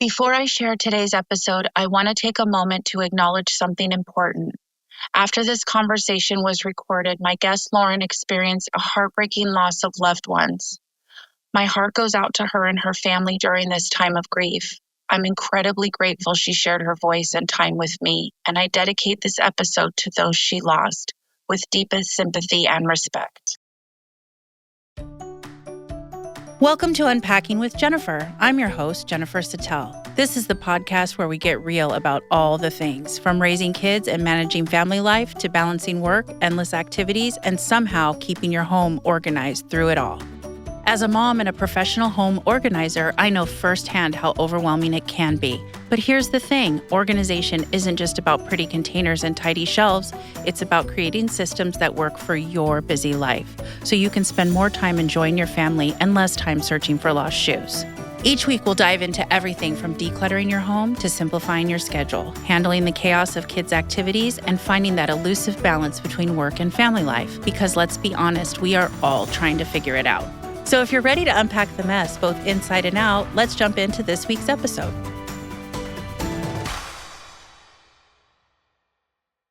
Before I share today's episode, I want to take a moment to acknowledge something important. After this conversation was recorded, my guest Lauren experienced a heartbreaking loss of loved ones. My heart goes out to her and her family during this time of grief. I'm incredibly grateful she shared her voice and time with me, and I dedicate this episode to those she lost with deepest sympathy and respect. Welcome to Unpacking with Jennifer. I'm your host, Jennifer Sattel. This is the podcast where we get real about all the things, from raising kids and managing family life to balancing work, endless activities, and somehow keeping your home organized through it all. As a mom and a professional home organizer, I know firsthand how overwhelming it can be. But here's the thing, organization isn't just about pretty containers and tidy shelves. It's about creating systems that work for your busy life, so you can spend more time enjoying your family and less time searching for lost shoes. Each week, we'll dive into everything from decluttering your home to simplifying your schedule, handling the chaos of kids' activities, and finding that elusive balance between work and family life. Because let's be honest, we are all trying to figure it out. So if you're ready to unpack the mess, both inside and out, let's jump into this week's episode.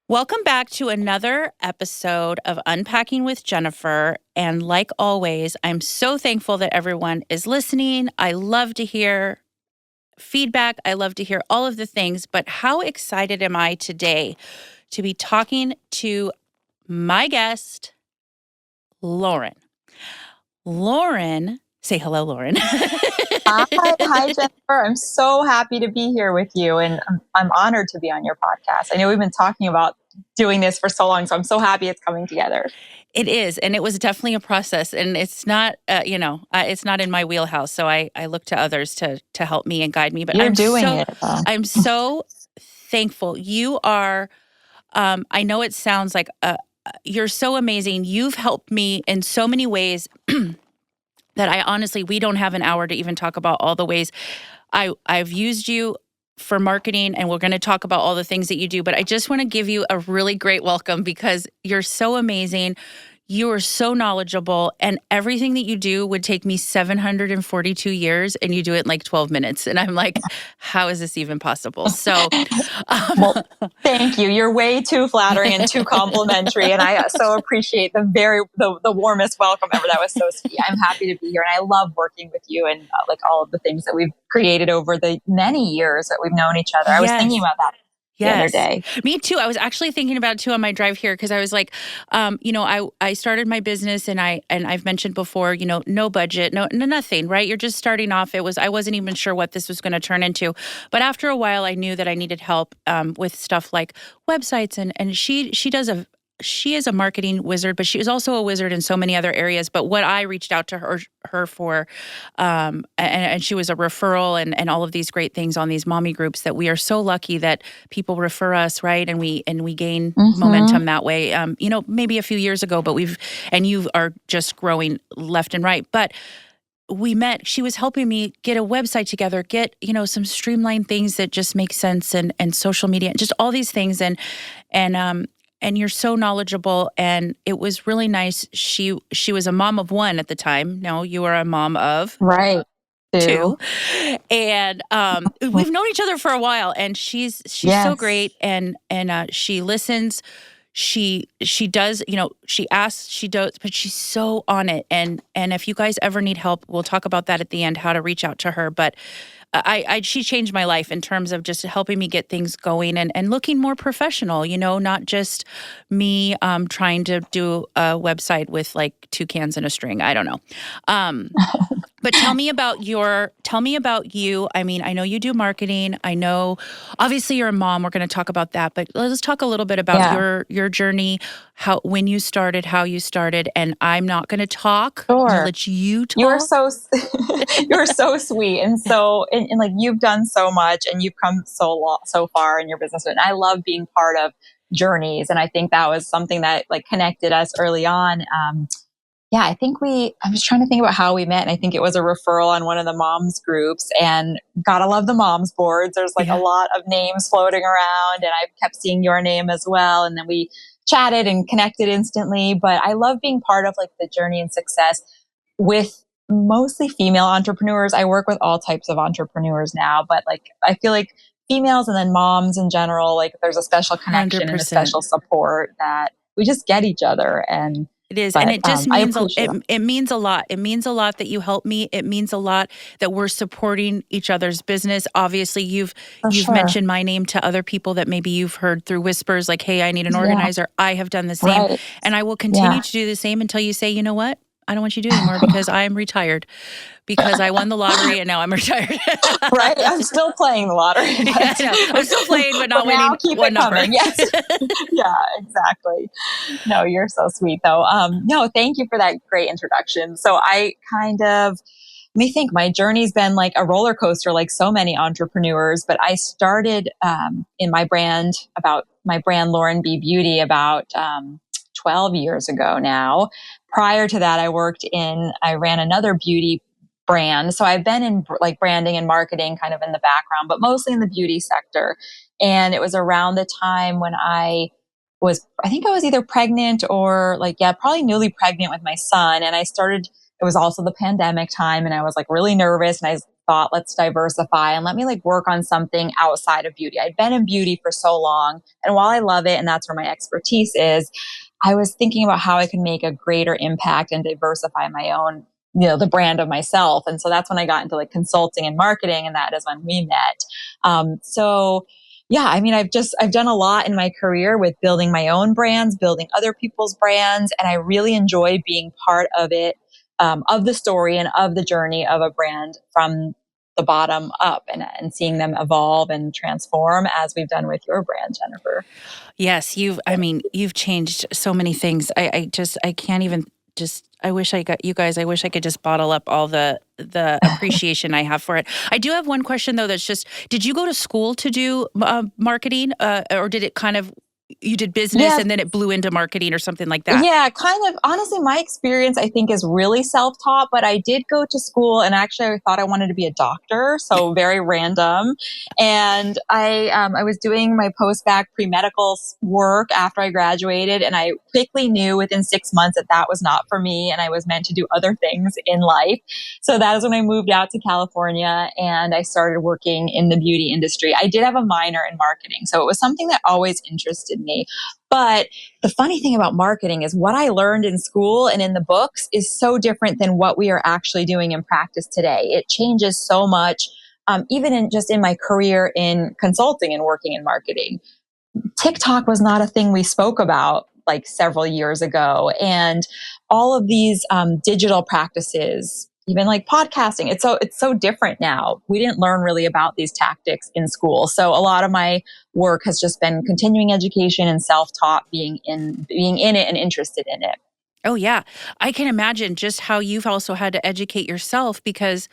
Welcome back to another episode of Unpacking with Jennifer. And like always, I'm so thankful that everyone is listening. I love to hear feedback. I love to hear all of the things. But how excited am I today to be talking to my guest, Lauren. Lauren, say hello, Lauren. Hi, Jennifer. I'm so happy to be here with you, and I'm honored to be on your podcast. I know we've been talking about doing this for so long, so I'm so happy it's coming together. It is, and it was definitely a process, and it's not, it's not in my wheelhouse. So I look to others to help me and guide me. But I'm so thankful. You are. I know it sounds like you're so amazing. You've helped me in so many ways that I honestly, we don't have an hour to even talk about all the ways I've used you for marketing, and we're going to talk about all the things that you do. But I just want to give you a really great welcome because you're so amazing. You are so knowledgeable, and everything that you do would take me 742 years, and you do it in like 12 minutes. And I'm like, how is this even possible? So, well, thank you. You're way too flattering and too complimentary, and I so appreciate the warmest welcome ever. That was so sweet. I'm happy to be here, and I love working with you and like all of the things that we've created over the many years that we've known each other. I was thinking about that. The other day. Me too. I was actually thinking about it too on my drive here because I was like, I started my business and I've mentioned before, no budget, no nothing, right? You're just starting off. I wasn't even sure what this was going to turn into. But after a while, I knew that I needed help with stuff like websites and she is a marketing wizard, but she is also a wizard in so many other areas. But what I reached out to her for, and she was a referral and all of these great things on these mommy groups that we are so lucky that people refer us, right? And we gain momentum that way. Maybe a few years ago, but you are just growing left and right. But we met, she was helping me get a website together, get, some streamlined things that just make sense and social media, and just all these things. And you're so knowledgeable, and it was really nice. She was a mom of one at the time. No, you are a mom of two. And we've known each other for a while, and she's so great, and she listens. She does, she asks, she does, but she's so on it. And if you guys ever need help, we'll talk about that at the end, how to reach out to her. But she changed my life in terms of just helping me get things going and looking more professional, not just me trying to do a website with like 2 cans and a string. I don't know. But tell me about you. I mean, I know you do marketing. I know, obviously you're a mom. We're going to talk about that, but let's talk a little bit about your journey, when you started, how you started, and I'm not going to talk. Sure. I'm going to let you talk. You're so sweet. And so, and like you've done so much and you've come so far in your business. And I love being part of journeys. And I think that was something that like connected us early on. I was trying to think about how we met, and I think it was a referral on one of the moms groups, and gotta love the moms boards. There's like a lot of names floating around, and I kept seeing your name as well. And then we chatted and connected instantly, but I love being part of like the journey and success with mostly female entrepreneurs. I work with all types of entrepreneurs now, but like, I feel like females and then moms in general, like there's a special connection and a 100%. special support that we just get each other. And, It is. And but it just I means appreciate it means a lot. It means a lot that you help me. It means a lot that we're supporting each other's business. Obviously, you've for sure. mentioned my name to other people that maybe you've heard through whispers like, hey, I need an Yeah. organizer. I have done the same. Right. And I will continue Yeah. to do the same until you say, you know what? I don't want you to do anymore because I am retired because I won the lottery and now I'm retired. Right. I'm still playing the lottery. Yeah, I know. I'm still playing, but not winning keep one it number. coming. Yes. Yeah, exactly. No, you're so sweet though. No, thank you for that great introduction. So I kind of, let me think, my journey's been like a roller coaster, like so many entrepreneurs, but I started, in my brand Lauren B Beauty about, 12 years ago now. Prior to that, I ran another beauty brand. So I've been in like branding and marketing kind of in the background, but mostly in the beauty sector. And it was around the time when I think I was either pregnant or like, yeah, probably newly pregnant with my son. And it was also the pandemic time and I was like really nervous and I thought, let's diversify and let me like work on something outside of beauty. I'd been in beauty for so long. And while I love it and that's where my expertise is, I was thinking about how I could make a greater impact and diversify my own, the brand of myself. And so that's when I got into like consulting and marketing. And that is when we met. So yeah, I mean, I've done a lot in my career with building my own brands, building other people's brands. And I really enjoy being part of it, of the story and of the journey of a brand from the bottom up and seeing them evolve and transform as we've done with your brand, Jennifer. Yes, you've changed so many things. I can't even I wish I could just bottle up all the appreciation I have for it. I do have one question though. Did you go to school to do marketing, or did it kind of you did business and then it blew into marketing or something like that? Yeah, kind of. Honestly, my experience, I think, is really self-taught, but I did go to school and actually I thought I wanted to be a doctor. So very random. And I was doing my post-bac pre-medical work after I graduated. And I quickly knew within 6 months that was not for me. And I was meant to do other things in life. So that is when I moved out to California and I started working in the beauty industry. I did have a minor in marketing. So it was something that always interested me. But the funny thing about marketing is what I learned in school and in the books is so different than what we are actually doing in practice today. It changes so much, even in my career in consulting and working in marketing. TikTok was not a thing we spoke about like several years ago. And all of these digital practices, even like podcasting, it's so different now. We didn't learn really about these tactics in school. So a lot of my work has just been continuing education and self-taught, being in it and interested in it. Oh yeah. I can imagine just how you've also had to educate yourself because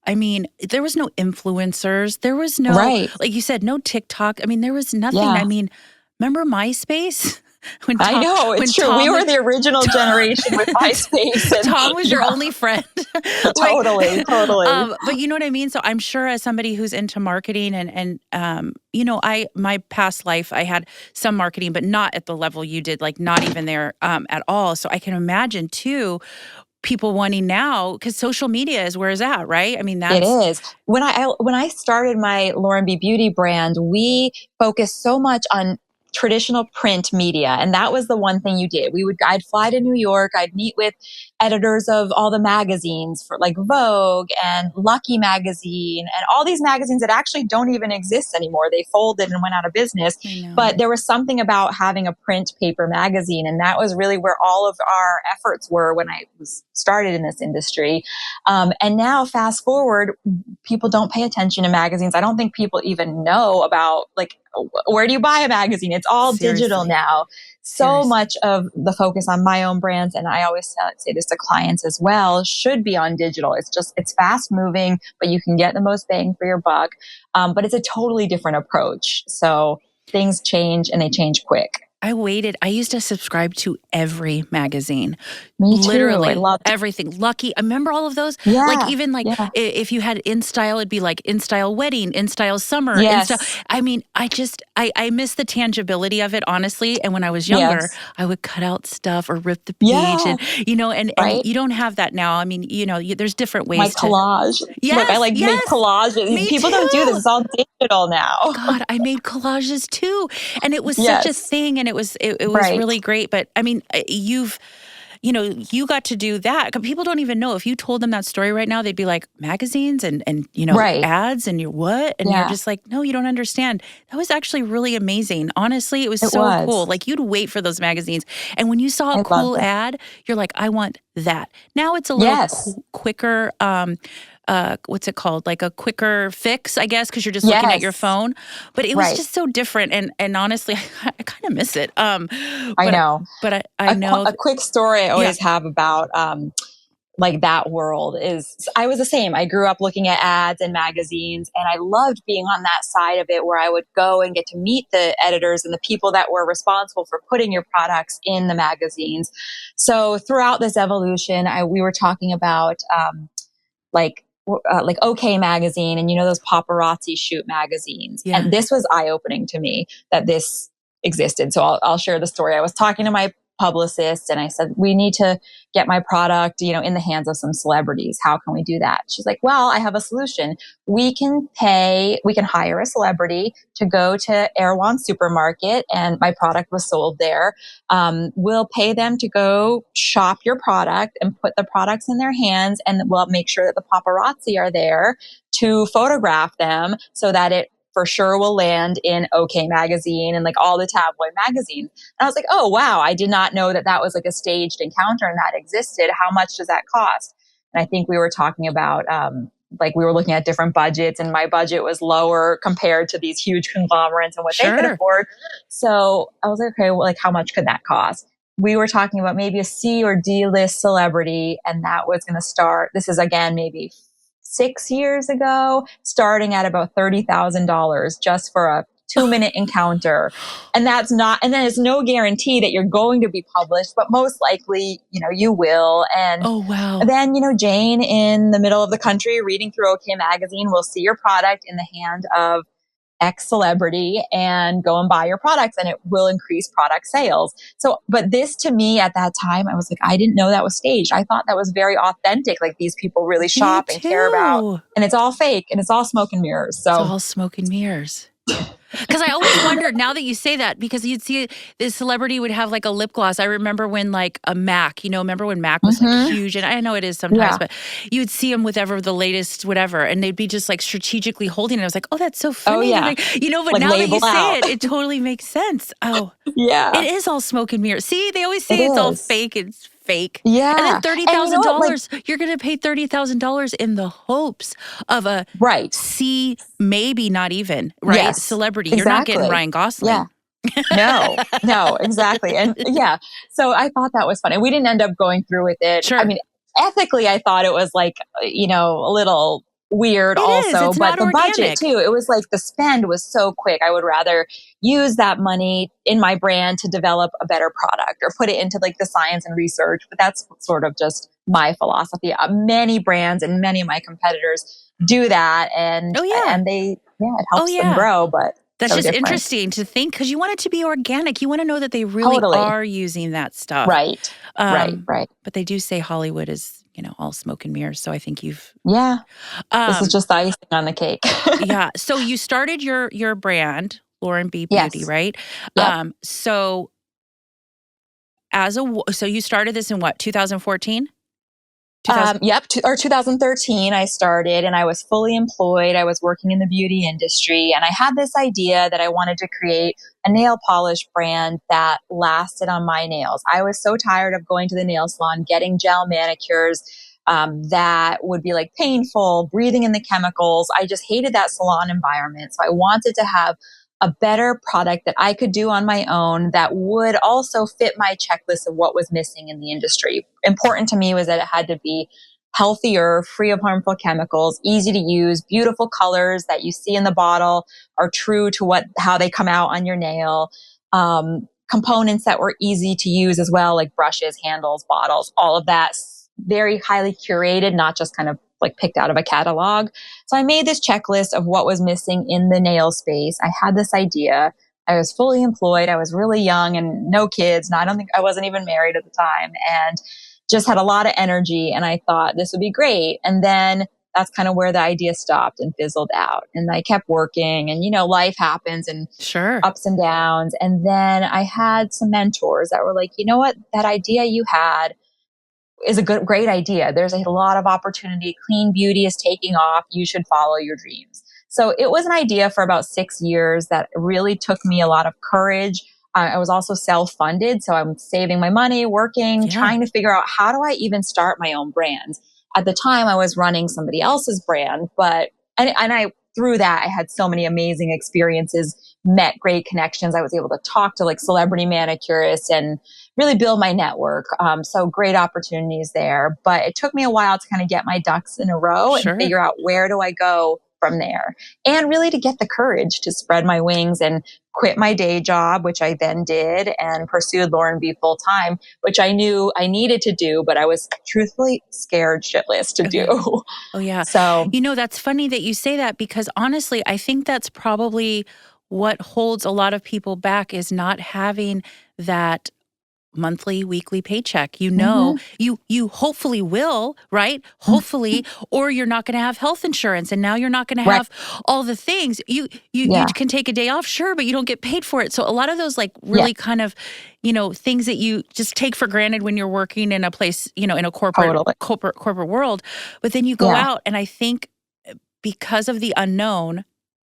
I mean, there was no influencers. There was no, right. Like you said, no TikTok. I mean, there was nothing. Yeah. I mean, remember MySpace? I know, it's true. We were the original generation with MySpace. And, Tom was your only friend. Totally. But you know what I mean? So I'm sure as somebody who's into marketing and my past life, I had some marketing, but not at the level you did, like not even there at all. So I can imagine too, people wanting now, because social media is where it's at, right? I mean, it is. When I started my Lauren B Beauty brand, we focused so much on traditional print media. And that was the one thing you did. I'd fly to New York. I'd meet with editors of all the magazines for like Vogue and Lucky magazine and all these magazines that actually don't even exist anymore. They folded and went out of business. But there was something about having a print paper magazine. And that was really where all of our efforts were when I was started in this industry. And now fast forward, people don't pay attention to magazines. I don't think people even know about like, where do you buy a magazine? It's all digital now. So much of the focus on my own brands, and I always say this to clients as well, should be on digital. It's fast moving, but you can get the most bang for your buck. But it's a totally different approach. So things change and they change quick. I waited. I used to subscribe to every magazine. Me too. I Literally loved it. everything. Lucky. I remember all of those. Like Yeah. even like Yeah. if you had In Style, it'd be like In Style Wedding, In Style Summer, In Style. Yes. I mean, I miss the tangibility of it, honestly. And when I was younger, Yes. I would cut out stuff or rip the page, Yeah. and and Right. you don't have that now. I mean, there's different My ways to. collage. Look, I Yes, like make yes, collages. me People don't do this. too. It's all digital now. God, I made collages too, and it was such a Yes. thing, and it was Right. really great. But I mean, you got to do that. 'Cause people don't even know. If you told them that story right now, they'd be like, magazines and Right. ads and you're what? And you're Yeah. just like, no, you don't understand. That was actually really amazing. Honestly, it was It so cool. was. Like you'd wait for those magazines, and when you saw a I loved cool it. ad, you're like, I want that. Now it's a little Yes. quicker. What's it called? Like a quicker fix, I guess, because you're just looking at your Yes. phone. But it was Right. just so different, and honestly, I kind of miss it. I But know. but I know. A quick story I Yeah. always have about like that world is I was the same. I grew up looking at ads and magazines, and I loved being on that side of it where I would go and get to meet the editors and the people that were responsible for putting your products in the magazines. So throughout this evolution, we were talking about like OK Magazine and those paparazzi shoot magazines. Yeah. And this was eye opening to me that this existed. So I'll share the story. I was talking to my publicist and I said, we need to get my product, in the hands of some celebrities. How can we do that? She's like, well, I have a solution. We can hire a celebrity to go to Erewhon supermarket, and my product was sold there. We'll pay them to go shop your product and put the products in their hands, and we'll make sure that the paparazzi are there to photograph them so that it for sure will land in OK Magazine and like all the tabloid magazines. And I was like, oh, wow, I did not know that was like a staged encounter and that existed. How much does that cost? And I think we were talking about, like we were looking at different budgets, and my budget was lower compared to these huge conglomerates and what they could Sure. afford. So I was like, okay, well, like how much could that cost? We were talking about maybe a C or D list celebrity, and that was going to start. This is again, maybe 6 years ago, starting at about $30,000 just for a 2-minute encounter. And then it's no guarantee that you're going to be published, but most likely, you will. And Oh, wow. then, Jane in the middle of the country reading through OK Magazine will see your product in the hand of X celebrity and go and buy your products, and it will increase product sales. So, but this to me at that time, I was like, I didn't know that was staged. I thought that was very authentic. Like these people really shop and care about, and it's all fake and it's all smoke and mirrors. So it's all smoke and mirrors. Because I always wondered, now that you say that, because you'd see this celebrity would have like a lip gloss. I remember when like a MAC, remember when MAC was like huge, and I know it is sometimes, but you'd see them with the latest whatever, and they'd be just like strategically holding it. I was like, oh, that's so funny. Oh, yeah. Like, but like now that you say out. it totally makes sense. Oh, yeah. It is all smoke and mirrors. See, they always say it's all fake. It's fake. Yeah. And then $30,000, you're going to pay $30,000 in the hopes of a C, maybe not even, right? Yes, celebrity. Exactly. You're not getting Ryan Gosling. Yeah. No, exactly. And so I thought that was fun. And we didn't end up going through with it. Sure. I mean, ethically, I thought it was like, a little weird also, but the budget too. It was like the spend was so quick. I would rather use that money in my brand to develop a better product or put it into like the science and research. But that's sort of just my philosophy. Many brands and many of my competitors do that, and and it helps them grow. But that's so just different. Interesting to think, because you want it to be organic. You want to know that they really are using that stuff. Right. Right. But they do say Hollywood is, all smoke and mirrors. So I think you've... Yeah. This is just the icing on the cake. Yeah. So you started your brand, Lauren B. Beauty, right? Yep. So you started this in what, 2014? Yep. Or 2013, I started, and I was fully employed. I was working in the beauty industry, and I had this idea that I wanted to create a nail polish brand that lasted on my nails. I was so tired of going to the nail salon, getting gel manicures that would be like painful, breathing in the chemicals. I just hated that salon environment. So I wanted to have a better product that I could do on my own that would also fit my checklist of what was missing in the industry. Important to me was that it had to be healthier, free of harmful chemicals, easy to use, beautiful colors that you see in the bottle are true to how they come out on your nail. components that were easy to use as well, like brushes, handles, bottles, all of that. Very highly curated, not just kind of like picked out of a catalog. So I made this checklist of what was missing in the nail space. I had this idea. I was fully employed. I was really young and no kids. And I wasn't even married at the time, and just had a lot of energy. And I thought this would be great. And then that's kind of where the idea stopped and fizzled out. And I kept working, and, life happens and Sure. ups and downs. And then I had some mentors that were like, you know what, that idea you had is a great idea. There's a lot of opportunity. Clean beauty is taking off. You should follow your dreams. So it was an idea for about 6 years that really took me a lot of courage. I was also self-funded. So I'm saving my money, working, trying to figure out, how do I even start my own brand? At the time I was running somebody else's brand, and through that, I had so many amazing experiences, met great connections. I was able to talk to like celebrity manicurists and really build my network. So great opportunities there. But it took me a while to kind of get my ducks in a row and figure out, where do I go from there? And really to get the courage to spread my wings and quit my day job, which I then did, and pursued Lauren B full time, which I knew I needed to do, but I was truthfully scared shitless to do. Oh, yeah. So, that's funny that you say that, because honestly, I think that's probably what holds a lot of people back, is not having that monthly, weekly paycheck. You hopefully will, right? Hopefully, or you're not going to have health insurance, and now you're not going to have all the things. You can take a day off, sure, but you don't get paid for it. So a lot of those like really kind of, things that you just take for granted when you're working in a place, in a corporate world, but then you go out, and I think because of the unknown.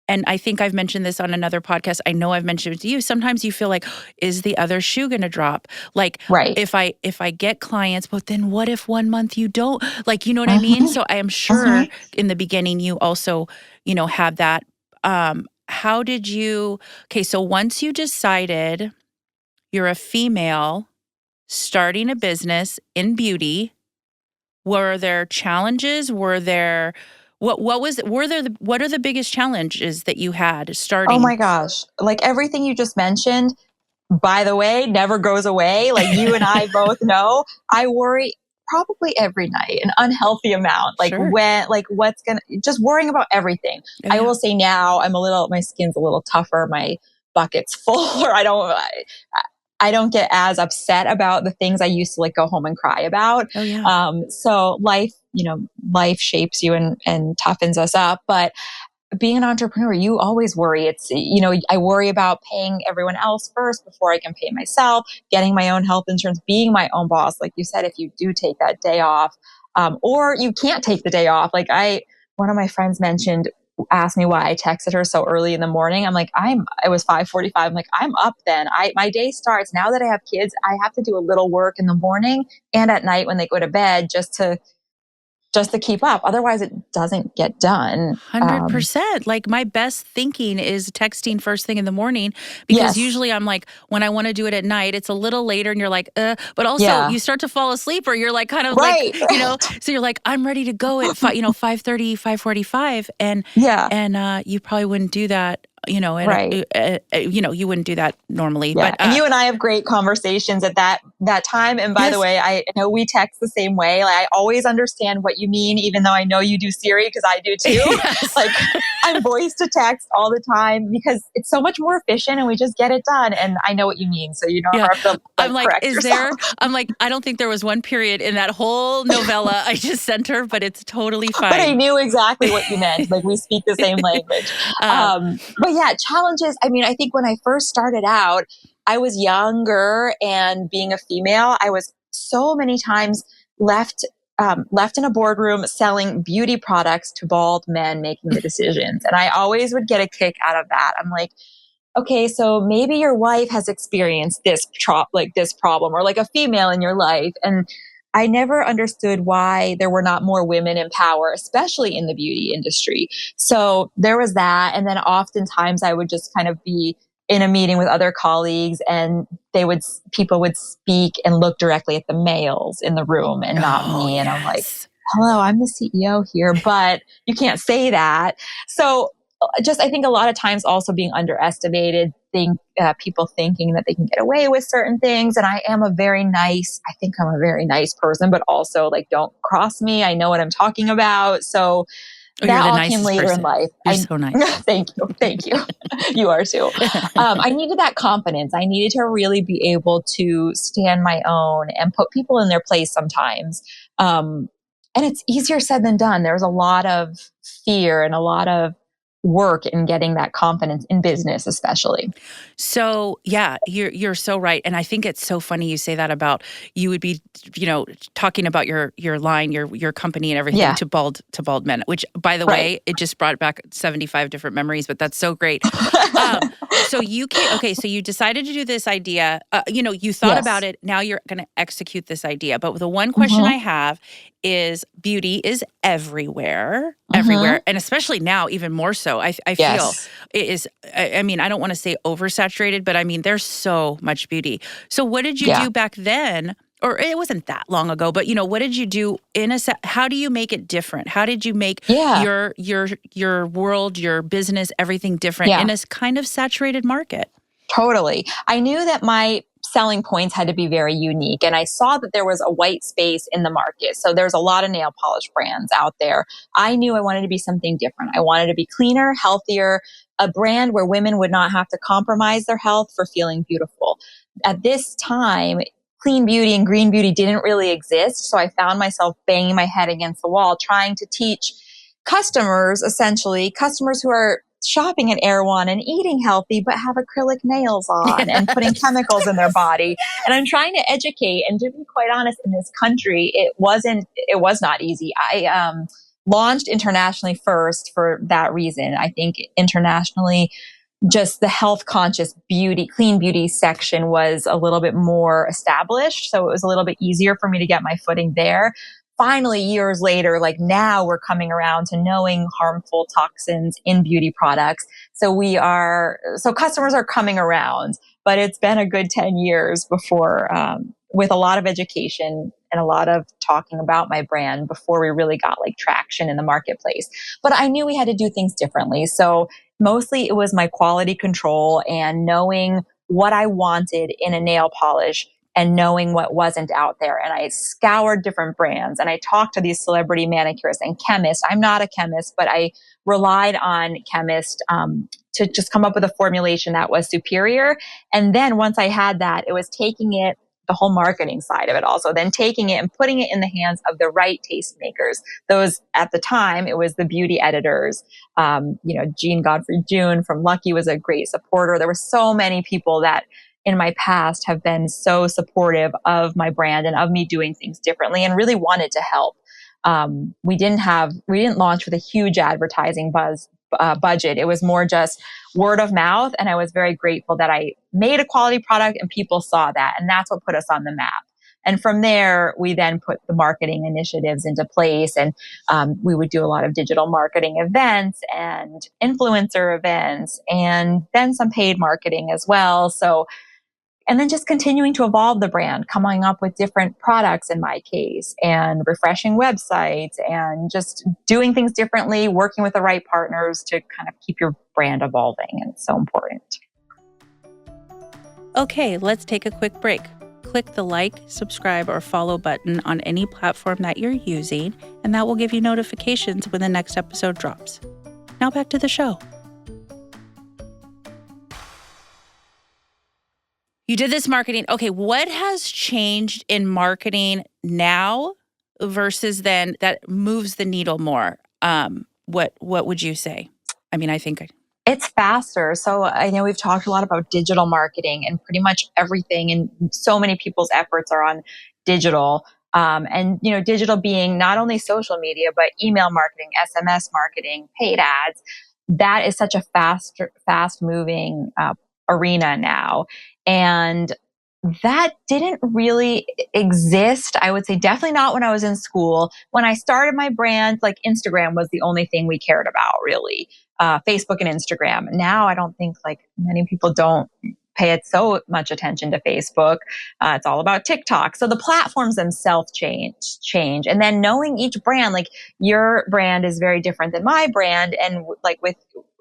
And I think I've mentioned this on another podcast. I know I've mentioned it to you. Sometimes you feel like, is the other shoe going to drop? Like, if I get clients, but then what if 1 month you don't? Like, you know what I mean? So I am sure in the beginning you also, had that. How did you? Okay, so once you decided you're a female starting a business in beauty, were there challenges? What are the biggest challenges that you had starting? Oh my gosh. Like everything you just mentioned, by the way, never goes away. Like you and I both know, I worry probably every night, an unhealthy amount. Like just worrying about everything. I will say now my skin's a little tougher. My bucket's full, or I don't get as upset about the things I used to like go home and cry about. So life shapes you and toughens us up. But being an entrepreneur, you always worry. I worry about paying everyone else first before I can pay myself, getting my own health insurance, being my own boss. Like you said, if you do take that day off, or you can't take the day off. Like one of my friends asked me why I texted her so early in the morning. I'm like, it was 5:45. I'm like, I'm up then. My day starts now that I have kids. I have to do a little work in the morning and at night when they go to bed, just to keep up. Otherwise it doesn't get done. 100%. Like my best thinking is texting first thing in the morning, because usually I'm like, when I want to do it at night, it's a little later and you're like, but also you start to fall asleep, or you're like kind of like, so you're like, I'm ready to go at 5:30, 5:45. And you probably wouldn't do that. You wouldn't do that normally. Yeah. But and you and I have great conversations at that time. And by the way, I know we text the same way. Like, I always understand what you mean, even though I know you do Siri, because I do too. Like I'm voice to text all the time because it's so much more efficient and we just get it done. And I know what you mean. So you don't have to I'm like, correct yourself. I'm like, I don't think there was one period in that whole novella I just sent her, but it's totally fine. But I knew exactly what you meant. Like we speak the same language. But yeah, challenges. I mean, I think when I first started out, I was younger, and being a female, I was so many times left in a boardroom selling beauty products to bald men making the decisions. And I always would get a kick out of that. I'm like, okay, so maybe your wife has experienced this problem, or like a female in your life. And I never understood why there were not more women in power, especially in the beauty industry. So there was that. And then oftentimes I would just kind of be in a meeting with other colleagues, and people would speak and look directly at the males in the room and not me. And I'm like, hello, I'm the CEO here, but you can't say that. So just, I think a lot of times also being underestimated, people thinking that they can get away with certain things. And I think I'm a very nice person, but also like, don't cross me. I know what I'm talking about. So you're that the all came nicest later in person. life. You're so nice. Thank you. Thank you. You are too. I needed that confidence. I needed to really be able to stand my own and put people in their place sometimes. And it's easier said than done. There's a lot of fear and a lot of work in getting that confidence in business, especially. So yeah, you're so right. And I think it's so funny you say that about, you would be, talking about your line, your company and everything to bald men, which by the way, it just brought back 75 different memories, but that's so great. So you decided to do this idea, you thought about it. Now you're going to execute this idea. But the one question I have is, beauty is everywhere. And especially now, even more so, I feel it is, I mean, I don't want to say oversaturated, but I mean, there's so much beauty. So what did you do back then? Or it wasn't that long ago, but what did you do how do you make it different? How did you make your world, your business, everything different in a kind of saturated market? Totally. I knew that my selling points had to be very unique. And I saw that there was a white space in the market. So there's a lot of nail polish brands out there. I knew I wanted to be something different. I wanted to be cleaner, healthier, a brand where women would not have to compromise their health for feeling beautiful. At this time, clean beauty and green beauty didn't really exist. So I found myself banging my head against the wall, trying to teach customers who are shopping at Erewhon and eating healthy, but have acrylic nails on and putting chemicals in their body. And I'm trying to educate. And to be quite honest, in this country, it was not easy. I launched internationally first for that reason. I think internationally, just the health conscious beauty, clean beauty section was a little bit more established. So it was a little bit easier for me to get my footing there. Finally, years later, like now we're coming around to knowing harmful toxins in beauty products. So customers are coming around, but it's been a good 10 years before, with a lot of education and a lot of talking about my brand before we really got like traction in the marketplace. But I knew we had to do things differently. So mostly it was my quality control and knowing what I wanted in a nail polish and knowing what wasn't out there. And I scoured different brands and I talked to these celebrity manicurists and chemists. I'm not a chemist, but I relied on chemists to just come up with a formulation that was superior. And then once I had that, it was taking it, the whole marketing side of it also, then taking it and putting it in the hands of the right tastemakers. Those at the time, it was the beauty editors. Jean Godfrey June from Lucky was a great supporter. There were so many people that in my past have been so supportive of my brand and of me doing things differently and really wanted to help. We didn't launch with a huge advertising budget. It was more just word of mouth. And I was very grateful that I made a quality product and people saw that. And that's what put us on the map. And from there, we then put the marketing initiatives into place. And we would do a lot of digital marketing events and influencer events and then some paid marketing as well. And then just continuing to evolve the brand, coming up with different products in my case, and refreshing websites and just doing things differently, working with the right partners to kind of keep your brand evolving. And it's so important. Okay, let's take a quick break. Click the like, subscribe, or follow button on any platform that you're using, and that will give you notifications when the next episode drops. Now back to the show. You did this marketing. Okay, what has changed in marketing now versus then that moves the needle more? What would you say? I mean, I think it's faster. So I know we've talked a lot about digital marketing and pretty much everything, and so many people's efforts are on digital. And digital being not only social media, but email marketing, SMS marketing, paid ads. That is such a fast moving arena now. And that didn't really exist. I would say definitely not when I was in school. When I started my brand, like Instagram was the only thing we cared about, really. Facebook and Instagram. Now I don't think like many people don't pay it so much attention to Facebook. It's all about TikTok. So the platforms themselves change. And then knowing each brand, like your brand is very different than my brand. And like with,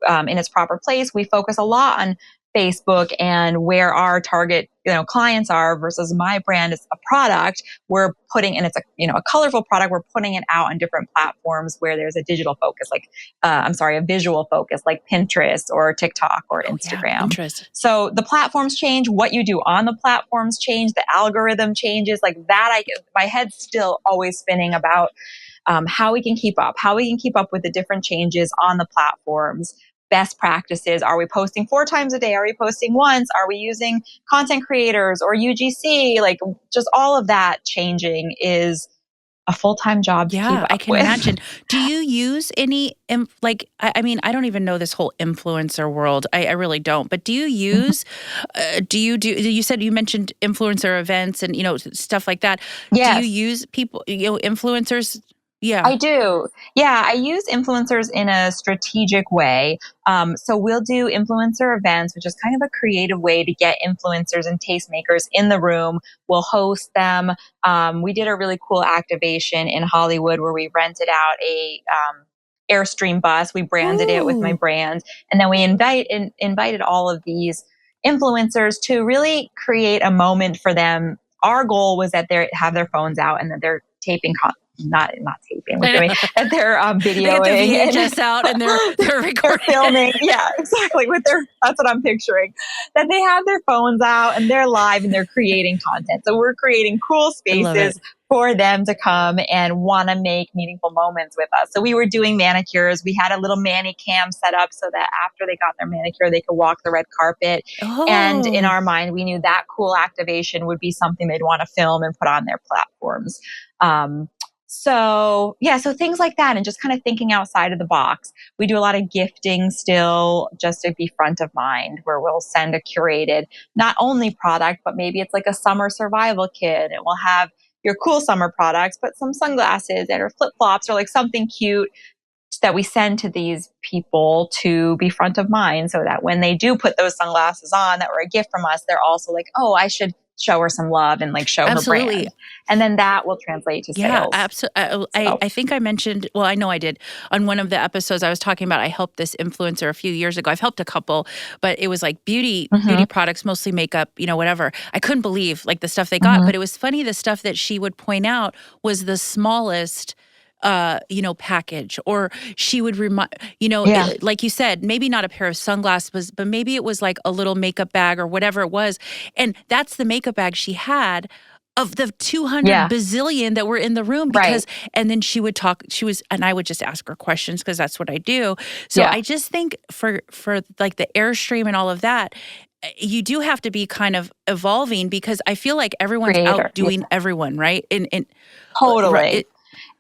in its proper place, we focus a lot on Facebook and where our target, clients are versus my brand is a product we're putting, and it's a colorful product. We're putting it out on different platforms where there's a digital focus, like, a visual focus like Pinterest or TikTok or Instagram. Yeah, Pinterest. So the platforms change, what you do on the platforms change, the algorithm changes like that. My head's still always spinning about how we can keep up with the different changes on the platforms. Best practices. Are we posting 4 times a day? Are we posting once? Are we using content creators or UGC? Like just all of that changing is a full-time job to keep up I can with. imagine. Do you use any, I mean, I don't even know this whole influencer world. I really don't. But do you use, you said you mentioned influencer events and, stuff like that. Yes. Do you use people, influencers? Yeah. I do. Yeah, I use influencers in a strategic way. So we'll do influencer events, which is kind of a creative way to get influencers and tastemakers in the room. We'll host them. We did a really cool activation in Hollywood where we rented out a Airstream bus. We branded it with my brand. And then we invited all of these influencers to really create a moment for them. Our goal was that they have their phones out and that they're taping not taping, that they're videoing. They get the VHS out and they're recording. They're filming. Yeah, exactly. That's what I'm picturing. That they have their phones out and they're live and they're creating content. So we're creating cool spaces for them to come and want to make meaningful moments with us. So we were doing manicures. We had a little mani-cam set up so that after they got their manicure, they could walk the red carpet. Oh. And in our mind, we knew that cool activation would be something they'd want to film and put on their platforms. So things like that and just kind of thinking outside of the box. We do a lot of gifting still just to be front of mind where we'll send a curated, not only product, but maybe it's like a summer survival kit and we'll have your cool summer products, but some sunglasses or flip-flops or like something cute that we send to these people to be front of mind so that when they do put those sunglasses on that were a gift from us, they're also like, oh, I should show her some love and like show her brand. And then that will translate to sales. Yeah, absolutely. I think I mentioned, well, I know I did on one of the episodes I was talking about, I helped this influencer a few years ago. I've helped a couple, but it was like beauty products, mostly makeup, whatever. I couldn't believe like the stuff they got, but it was funny. The stuff that she would point out was the smallest package, or she would remind, like you said, maybe not a pair of sunglasses, but maybe it was like a little makeup bag or whatever it was. And that's the makeup bag she had of the 200 bazillion that were in the room because, and then she would talk, and I would just ask her questions because that's what I do. So I just think for like the Airstream and all of that, you do have to be kind of evolving because I feel like everyone's outdoing everyone, right? Totally.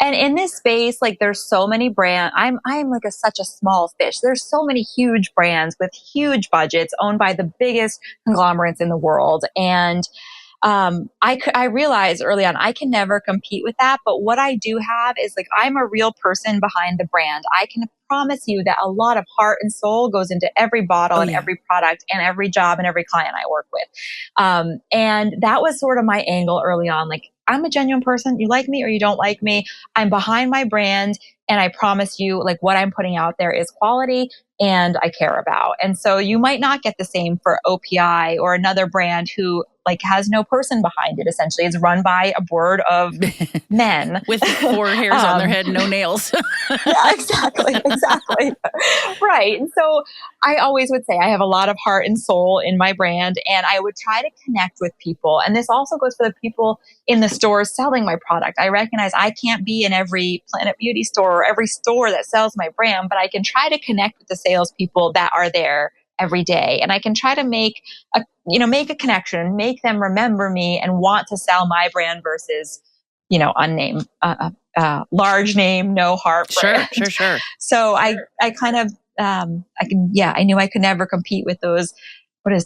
And in this space, like there's so many brands. I'm like such a small fish. There's so many huge brands with huge budgets owned by the biggest conglomerates in the world. And I realized early on, I can never compete with that. But what I do have is like, I'm a real person behind the brand. I can promise you that a lot of heart and soul goes into every bottle and every product and every job and every client I work with. And that was sort of my angle early on. Like, I'm a genuine person. You like me or you don't like me. I'm behind my brand. And I promise you, like what I'm putting out there is quality and I care about. And so you might not get the same for OPI or another brand who like has no person behind it. Essentially, it's run by a board of men with 4 hairs on their head, no nails. Yeah, exactly. Right. And so I always would say I have a lot of heart and soul in my brand, and I would try to connect with people. And this also goes for the people in the stores selling my product. I recognize I can't be in every Planet Beauty store or every store that sells my brand, but I can try to connect with the salespeople that are there every day. And I can try to make a connection, make them remember me and want to sell my brand versus, unnamed, large name, no heart brand. Sure. So I kind of, I knew I could never compete with those. I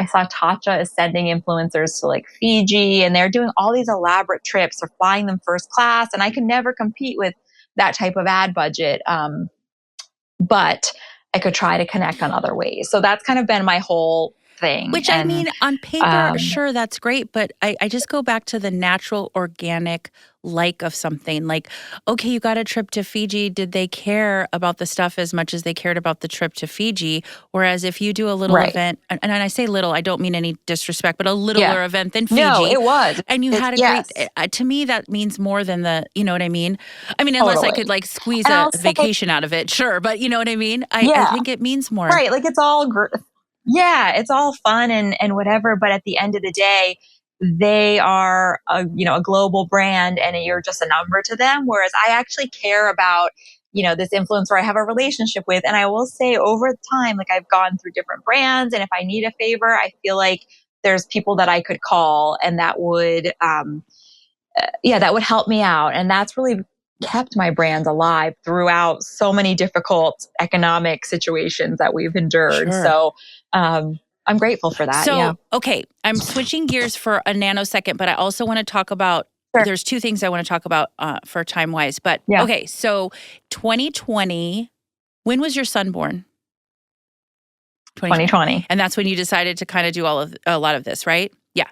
saw Tatcha is sending influencers to like Fiji and they're doing all these elaborate trips or flying them first class. And I could never compete with that type of ad budget. But I could try to connect on other ways. So that's kind of been my whole thing. Which, I mean, on paper, sure, that's great. But I just go back to the natural, organic of something. Like, okay, you got a trip to Fiji. Did they care about the stuff as much as they cared about the trip to Fiji? Whereas if you do a little event, and I say little, I don't mean any disrespect, but a littler event than Fiji. No, it was. And you had a great, to me, that means more than you know what I mean? I mean, unless I could squeeze a vacation out of it, sure. But you know what I mean? I think it means more. Right. Like it's all it's all fun and whatever. But at the end of the day, they are a global brand and you're just a number to them. Whereas I actually care about, this influencer I have a relationship with. And I will say over time, like I've gone through different brands. And if I need a favor, I feel like there's people that I could call and that would, that would help me out. And that's really kept my brand alive throughout so many difficult economic situations that we've endured. Sure. So, I'm grateful for that. So, okay, I'm switching gears for a nanosecond, but I also want to talk about, there's two things I want to talk about for time-wise. But, okay, so 2020, when was your son born? 2020. And that's when you decided to kind of do a lot of this, right? Yeah.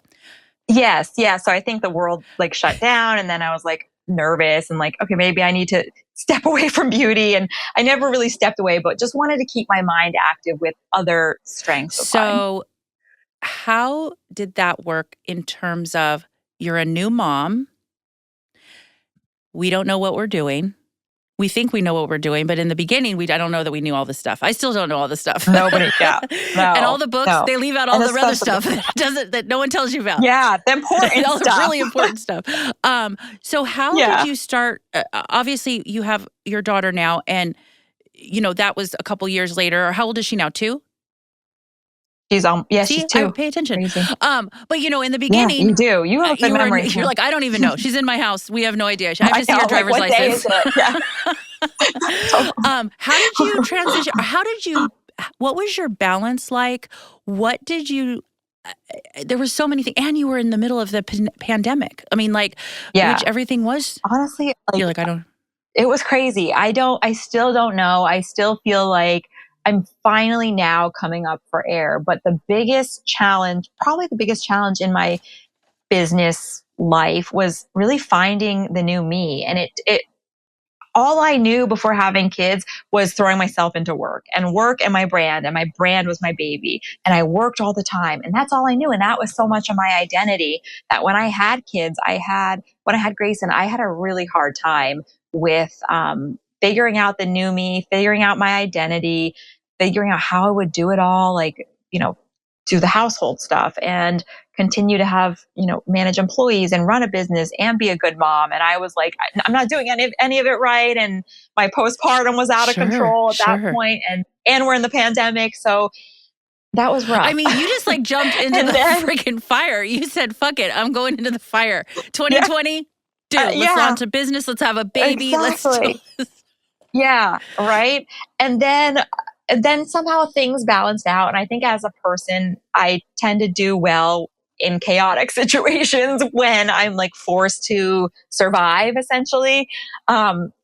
Yes. Yeah. So I think the world shut down and then I was nervous and okay, maybe I need to step away from beauty. And I never really stepped away, but just wanted to keep my mind active with other strengths. So how did that work in terms of you're a new mom? We don't know what we're doing. We think we know what we're doing, but in the beginning, I don't know that we knew all this stuff. I still don't know all this stuff. Nobody, no. And all the books, they leave out all the other stuff that no one tells you about. Yeah, the important all stuff. The really important stuff. So how did you start? Obviously, you have your daughter now, and that was a couple years later. How old is she now? 2? She's she's 2. I pay attention. But in the beginning, you do. You have a good memory. You're like, I don't even know. She's in my house. We have no idea. I have to see her driver's license. How did you transition? What was your balance like? What did you? There were so many things, and you were in the middle of the pandemic. I mean, which everything was. Honestly, you're like, I don't. It was crazy. I still don't know. I still feel like I'm finally now coming up for air. But the biggest challenge, probably the biggest challenge in my business life was really finding the new me. And it all I knew before having kids was throwing myself into work and my brand. And my brand was my baby. And I worked all the time. And that's all I knew. And that was so much of my identity that when I had kids, when I had Grayson, I had a really hard time with figuring out the new me, figuring out my identity, figuring out how I would do it all, do the household stuff and continue to have, manage employees and run a business and be a good mom. And I was like, I'm not doing any of it right. And my postpartum was out of control at that point. And we're in the pandemic. So that was rough. I mean, you just jumped into the freaking fire. You said, fuck it, I'm going into the fire. 2020, dude, let's launch a business. Let's have a baby. Exactly. Let's do Yeah, right. And then somehow things balanced out. And I think as a person, I tend to do well in chaotic situations when I'm forced to survive, essentially,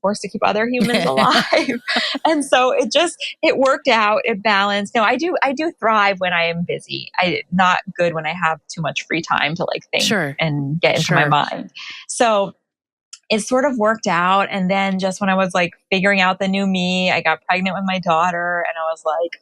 forced to keep other humans alive. And so it worked out. It balanced. No, I do thrive when I am busy. I'm not good when I have too much free time to think and get into my mind. So it sort of worked out. And then just when I was figuring out the new me, I got pregnant with my daughter and I was like,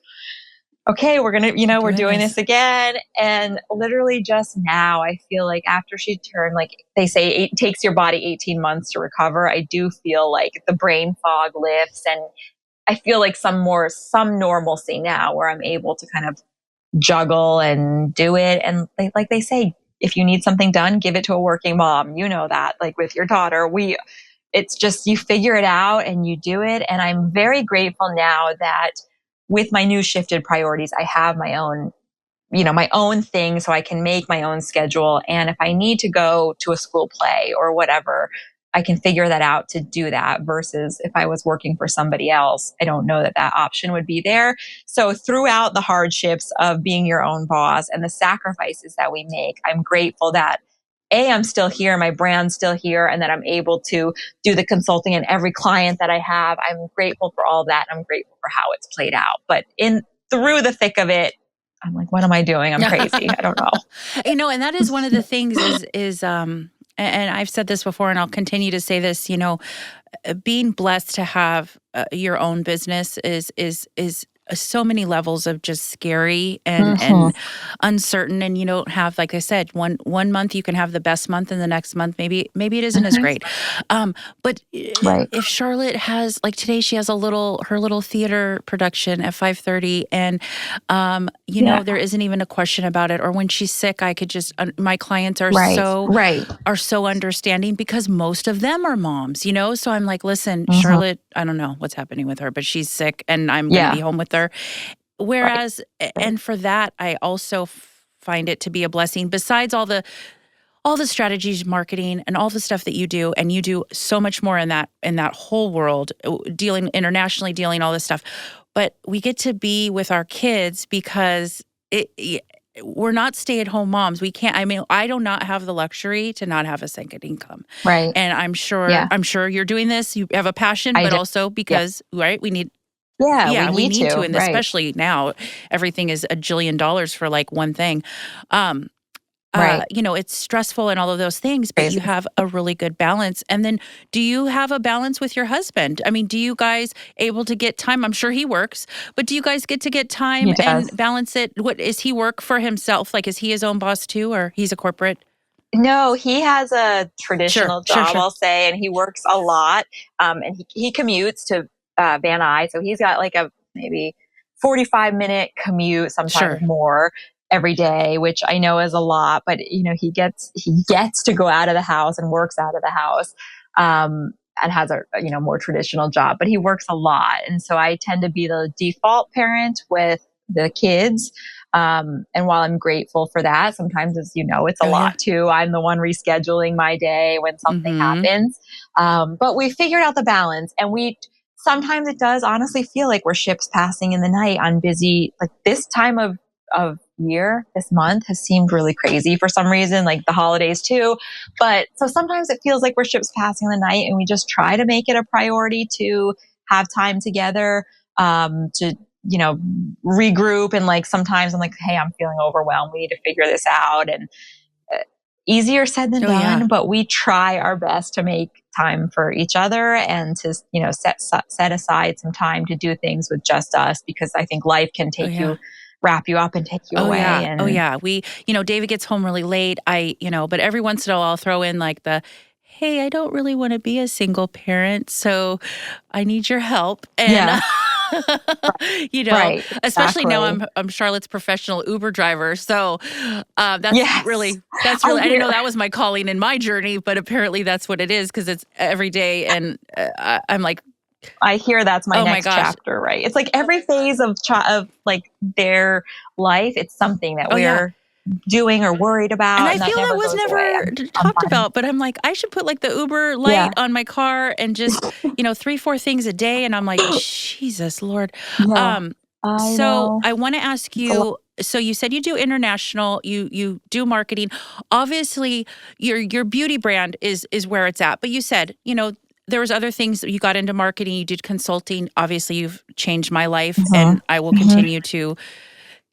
okay, we're going to, we're doing this again. And literally just now, I feel like after she turned, they say it takes your body 18 months to recover. I do feel like the brain fog lifts and I feel some normalcy now where I'm able to kind of juggle and do it. And like they say, if you need something done, give it to a working mom. You know that, with your daughter, it's just, you figure it out and you do it. And I'm very grateful now that with my new shifted priorities, I have my own, my own thing so I can make my own schedule. And if I need to go to a school play or whatever, I can figure that out to do that versus if I was working for somebody else, I don't know that option would be there. So throughout the hardships of being your own boss and the sacrifices that we make, I'm grateful that I'm still here, my brand's still here, and that I'm able to do the consulting and every client that I have. I'm grateful for all of that. I'm grateful for how it's played out. But through the thick of it, I'm like, what am I doing? I'm crazy. I don't know. And that is one of the things and I've said this before and I'll continue to say this, being blessed to have your own business is so many levels of just scary and uncertain, and you don't have, like I said, one month you can have the best month, and the next month maybe it isn't as great. But Right. if Charlotte has, like today, she has her little theater production at 5:30, and there isn't even a question about it. Or when she's sick, I could just my clients are so understanding, because most of them are moms, so I'm like, listen, Charlotte, I don't know what's happening with her, but she's sick and I'm going to be home with her. Whereas, and for that, I also find it to be a blessing, besides all the strategies, marketing, and all the stuff that you do, and you do so much more in that whole world, dealing internationally, dealing all this stuff. But we get to be with our kids because we're not stay-at-home moms. We can't. I mean, I do not have the luxury to not have a second income. Right. And I'm sure you're doing this. You have a passion, but also because right, we need. Yeah, we need to, and right. especially now, everything is $1 jillion for like one thing. Right. It's stressful and all of those things, but you have a really good balance. And then, do you have a balance with your husband? I mean, do you guys able to get time? I'm sure he works, but do you guys get to get time and balance it? What is he work for himself? Like, is he his own boss too, or he's a corporate? No, he has a traditional job, sure. I'll say, and he works a lot. And he commutes to Van Nuys, so he's got like a maybe 45-minute commute, sometimes more, every day, which I know is a lot. But he gets to go out of the house and works out of the house, and has a more traditional job. But he works a lot, and so I tend to be the default parent with the kids. And while I'm grateful for that, sometimes, as it's a lot too. I'm the one rescheduling my day when something happens. But we figured out the balance, and sometimes it does honestly feel like we're ships passing in the night on busy, like this time of year. This month has seemed really crazy for some reason, like the holidays too. But so sometimes it feels like we're ships passing in the night, and we just try to make it a priority to have time together, to regroup. And like sometimes I'm like, hey, I'm feeling overwhelmed. We need to figure this out. And easier said than done, but we try our best to make time for each other and to, set aside some time to do things with just us, because I think life can wrap you up and take you away. And we, David gets home really late. But every once in a while I'll throw in like hey, I don't really want to be a single parent, so I need your help. And especially now I'm Charlotte's professional Uber driver. So that's really, I didn't know that was my calling in my journey, but apparently that's what it is, because it's every day. And I'm like, I hear that's my next chapter, right? It's like every phase of like their life, it's something that we're doing or worried about. And I feel that was never talked about, but I'm like, I should put like the Uber light on my car and just, 3-4 things a day. And I'm like, Jesus Lord. So I want to ask you, so you said you do international, you do marketing. Obviously your beauty brand is where it's at, but you said, there was other things that you got into marketing, you did consulting. Obviously you've changed my life, and I will continue to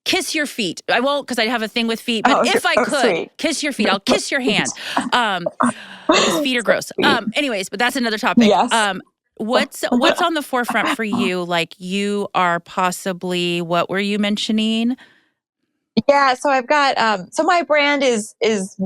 kiss your feet. I won't, because I have a thing with feet, but if I could kiss your feet, I'll kiss your hand. Because feet are gross. Anyways, but that's another topic. Yes. What's on the forefront for you? Like, you are possibly, what were you mentioning? Yeah, so I've got, so my brand is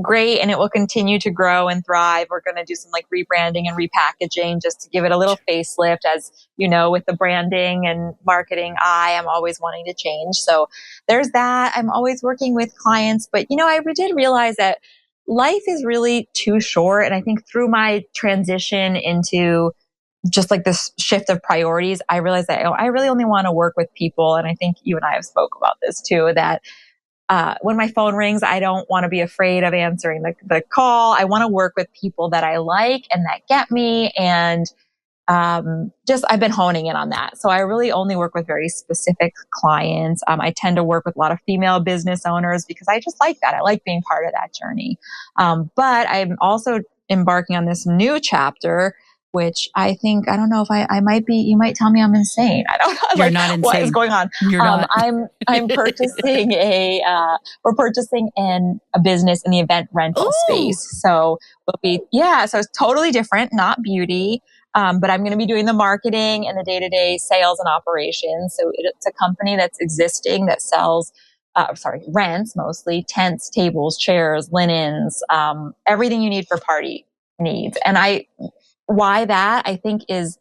great, and it will continue to grow and thrive. We're going to do some like rebranding and repackaging just to give it a little facelift. As with the branding and marketing, I am always wanting to change. So there's that. I'm always working with clients, but I did realize that life is really too short. And I think through my transition into just like this shift of priorities, I realized that I really only want to work with people. And I think you and I have spoke about this too, that when my phone rings, I don't want to be afraid of answering the call. I want to work with people that I like and that get me. And I've been honing in on that. So I really only work with very specific clients. I tend to work with a lot of female business owners because I just like that. I like being part of that journey. But I'm also embarking on this new chapter which I think, I don't know if I might be, you might tell me I'm insane. I don't know You're not insane. what is going on. You're not. I'm purchasing we're purchasing in a business in the event rental space. So so it's totally different, not beauty. But I'm going to be doing the marketing and the day-to-day sales and operations. So it's a company that's existing that sells, rents mostly tents, tables, chairs, linens, everything you need for party needs. And why that I think is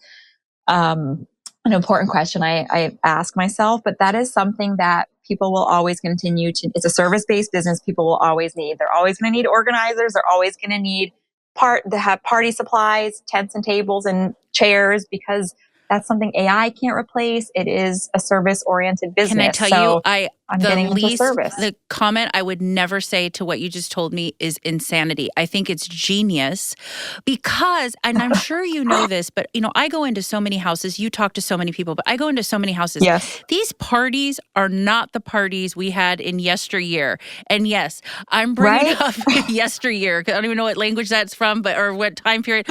an important question I ask myself, but that is something that people will always continue to, it's a service-based business people will always need. They're always going to need organizers. They're always going to need to have party supplies, tents and tables and chairs, because that's something AI can't replace. It is a service-oriented business. Can I tell you, I'm getting into service. The comment I would never say to what you just told me is insanity. I think it's genius because, and I'm sure you know this, but I go into so many houses. You talk to so many people, but I go into so many houses. Yes. These parties are not the parties we had in yesteryear. And yes, I'm bringing up yesteryear because I don't even know what language that's from, or what time period.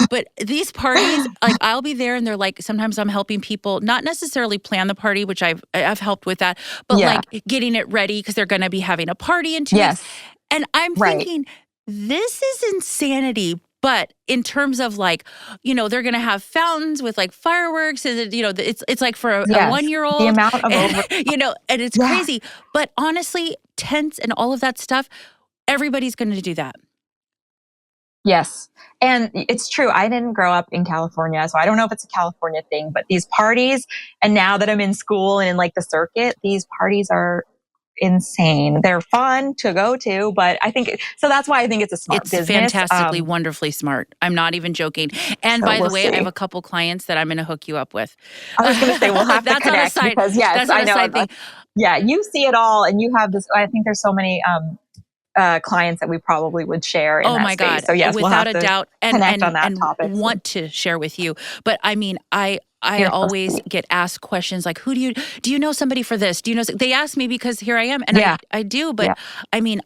But these parties, like I'll be there and they're like, sometimes I'm helping people, not necessarily plan the party, which I've helped with that, but like getting it ready because they're going to be having a party in 2 weeks. And I'm thinking, this is insanity. But in terms of like, they're going to have fountains with like fireworks, and it's like for a 1-year-old. The amount of and it's crazy. But honestly, tents and all of that stuff, everybody's going to do that. Yes. And it's true. I didn't grow up in California, so I don't know if it's a California thing, but these parties, and now that I'm in school and in like the circuit, these parties are insane. They're fun to go to, but I think, so that's why I think it's a smart business. It's fantastically, wonderfully smart. I'm not even joking. And by the way, I have a couple clients that I'm going to hook you up with. I was going to say, we'll have to connect because that's I know. Side thing. Yeah, you see it all and you have this, I think there's so many, clients that we probably would share in that space. God. So yes, without we'll have a to doubt, connect on that topic. Want to share with you. But I mean, I always get asked questions like, do you know somebody for this? Do you know, they ask me because here I am and I do, but I mean,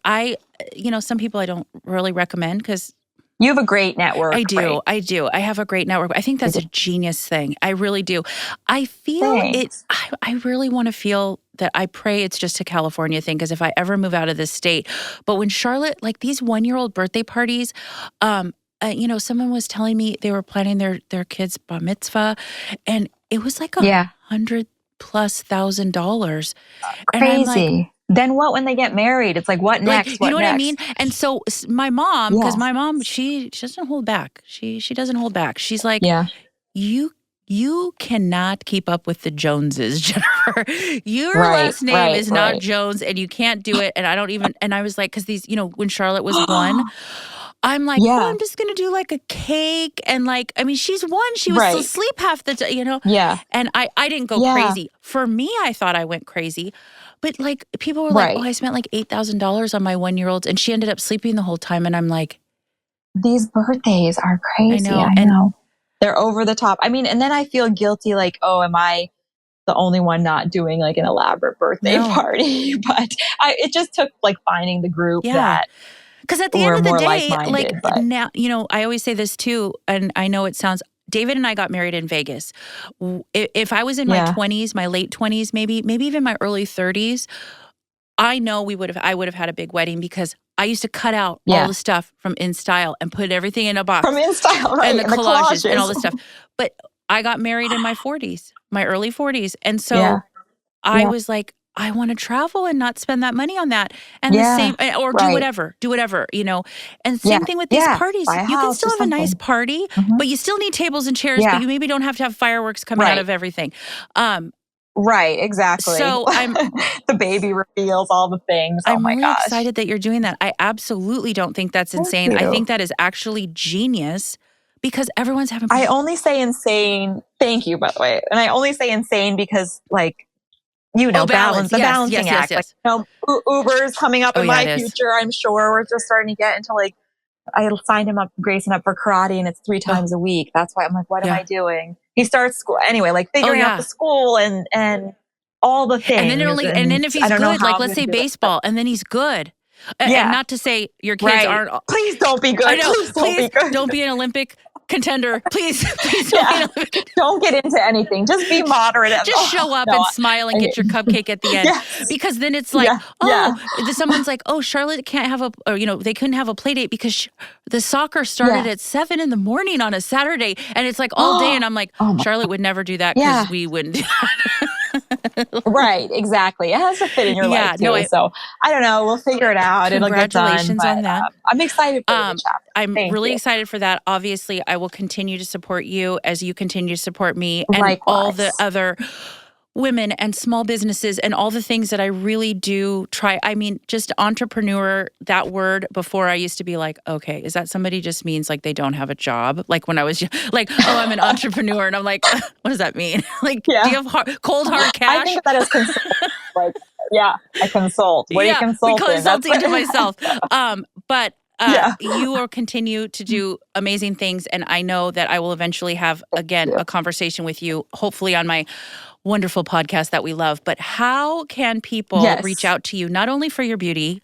some people I don't really recommend because you have a great network. I do. I have a great network. I think that's a genius thing. I really do. I feel I really want to feel that I pray it's just a California thing because if I ever move out of this state. But when Charlotte, like these 1-year-old birthday parties, someone was telling me they were planning their kids' bar mitzvah and it was like $100,000+. Crazy. Then what when they get married? It's like, what next? What I mean? And so my mom, because my mom, she doesn't hold back. She doesn't hold back. She's like, you cannot keep up with the Joneses, Jennifer. Your last name is not Jones and you can't do it. And I don't even, and I was like, because these, when Charlotte was 1, I'm like, I'm just going to do like a cake. And like, I mean, she's 1. She was asleep half the time, Yeah. And I didn't go crazy. For me, I thought I went crazy. But like, people were like, I spent like $8,000 on my 1-year-old and she ended up sleeping the whole time. And I'm like, these birthdays are crazy. I know. They're over the top. I mean, and then I feel guilty like, am I the only one not doing like an elaborate birthday party? But it just took like finding the group that. Because at the end of the day, now, I always say this too, and I know it sounds, David and I got married in Vegas. If I was in my 20s, my late 20s, maybe even my early 30s, I know I would have had a big wedding because I used to cut out all the stuff from InStyle and put everything in a box. From InStyle, right. And the collages and all this stuff. But I got married in my 40s, my early 40s. And so I was like, I want to travel and not spend that money on that. And the same, or do whatever, And same thing with these parties. You can still have a nice party, but you still need tables and chairs, but you maybe don't have to have fireworks coming out of everything. Right, exactly. So I'm the baby reveals, all the things. I'm really excited that you're doing that. I absolutely don't think that's insane. I think that is actually genius because everyone's having. I only say insane. Thank you, by the way. And I only say insane because, like, balance, the balancing act. Yes. Like, Uber's coming up in my future. I'm sure we're just starting to get into like. I signed Grayson up for karate, and it's 3 times a week. That's why I'm like, what am I doing? He starts school anyway, like figuring out the school and all the things. And then if he's good, like let's say baseball, and then he's good. And not to say your kids aren't. Please don't be good. I know. Please don't be good. Don't be an Olympic contender, please Yeah. Don't get into anything. Just be moderate. Just show up and smile and get your cupcake at the end. Yes. Because then it's like, someone's like, oh, Charlotte can't have they couldn't have a play date because the soccer started at 7 a.m. on a Saturday. And it's like all day. And I'm like, Charlotte would never do that because we wouldn't do that. Right, exactly. It has to fit in your life too. So I don't know. We'll figure it out. It'll get done. Congratulations on that. I'm excited for the chapter. I'm really excited for that. Obviously, I will continue to support you as you continue to support me and Likewise. all the other women and small businesses and all the things that I really do try. I mean, just entrepreneur, that word before I used to be like, okay, is that somebody just means like they don't have a job? Like when I was like, oh, I'm an entrepreneur. And I'm like, what does that mean? Like, do you have cold, hard cash? I think that is like, I consult. What do you consult in? Consulting to myself. But you will continue to do amazing things. And I know that I will eventually have, again, a conversation with you, hopefully on my wonderful podcast that we love. But how can people reach out to you, not only for your beauty,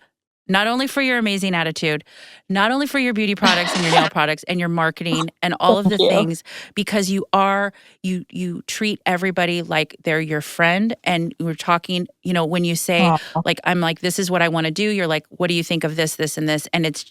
not only for your amazing attitude, not only for your beauty products and your nail products and your marketing and all of the things, because you treat everybody like they're your friend. And we're talking, when you say like, I'm like, this is what I want to do. You're like, what do you think of this, this, and this? And it's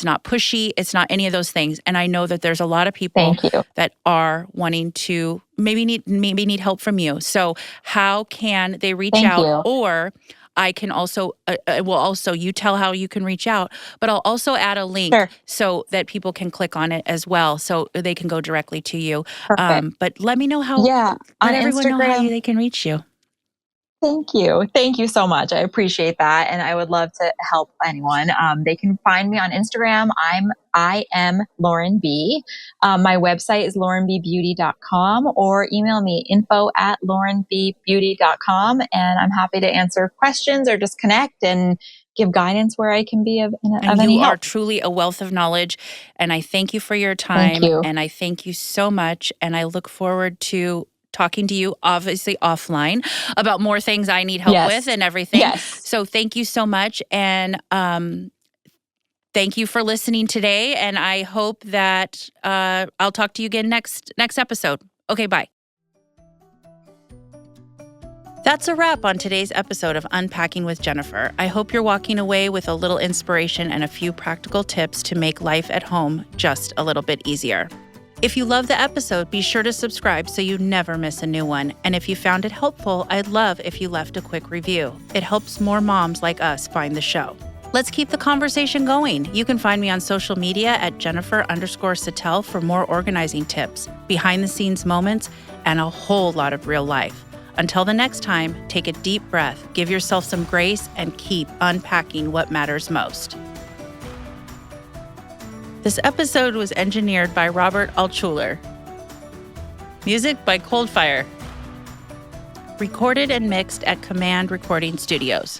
not pushy. It's not any of those things. And I know that there's a lot of people that are wanting to maybe need help from you. So how can they reach out? Or I can also, you tell how you can reach out, but I'll also add a link so that people can click on it as well, so they can go directly to you. But let me know how, on everyone Instagram, know how they can reach you. Thank you. Thank you so much. I appreciate that. And I would love to help anyone. They can find me on Instagram. I am Lauren B. My website is laurenbbeauty.com, or email me info@laurenbbeauty.com. And I'm happy to answer questions or just connect and give guidance where I can be of any help. You are truly a wealth of knowledge. And I thank you for your time. Thank you. And I thank you so much. And I look forward to talking to you, obviously offline, about more things I need help with and everything. So thank you so much. And thank you for listening today. And I hope that I'll talk to you again next episode. Okay, bye. That's a wrap on today's episode of Unpacking with Jennifer. I hope you're walking away with a little inspiration and a few practical tips to make life at home just a little bit easier. If you love the episode, be sure to subscribe so you never miss a new one. And if you found it helpful, I'd love if you left a quick review. It helps more moms like us find the show. Let's keep the conversation going. You can find me on social media at Jennifer_Sattel for more organizing tips, behind-the-scenes moments, and a whole lot of real life. Until the next time, take a deep breath, give yourself some grace, and keep unpacking what matters most. This episode was engineered by Robert Altschuler. Music by Coldfire. Recorded and mixed at Command Recording Studios.